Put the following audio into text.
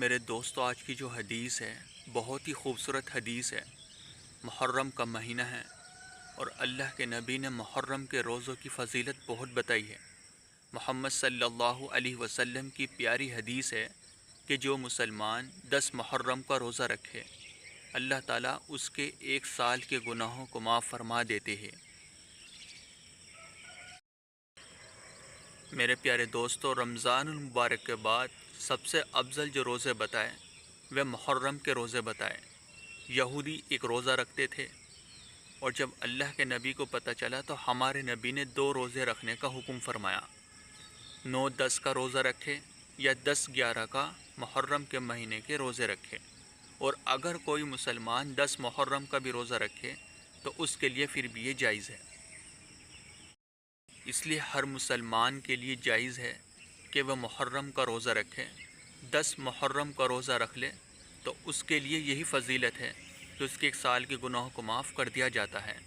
میرے دوستو، آج کی جو حدیث ہے بہت ہی خوبصورت حدیث ہے۔ محرم کا مہینہ ہے اور اللہ کے نبی نے محرم کے روزوں کی فضیلت بہت بتائی ہے۔ محمد صلی اللہ علیہ وسلم کی پیاری حدیث ہے کہ جو مسلمان 10 محرم کا روزہ رکھے، اللہ تعالیٰ اس کے 1 سال کے گناہوں کو معاف فرما دیتے ہیں۔ میرے پیارے دوستو، رمضان المبارک کے بعد سب سے افضل جو روزے بتائے وہ محرم کے روزے بتائے۔ یہودی ایک روزہ رکھتے تھے اور جب اللہ کے نبی کو پتہ چلا تو ہمارے نبی نے 2 روزے رکھنے کا حکم فرمایا۔ 9-10 کا روزہ رکھے یا 10-11 کا محرم کے مہینے کے روزے رکھے، اور اگر کوئی مسلمان 10 محرم کا بھی روزہ رکھے تو اس کے لیے پھر بھی یہ جائز ہے۔ اس لیے ہر مسلمان کے لیے جائز ہے کہ وہ محرم کا روزہ رکھے۔ 10 محرم کا روزہ رکھ لے تو اس کے لیے یہی فضیلت ہے کہ اس کے 1 سال کے گناہوں کو معاف کر دیا جاتا ہے۔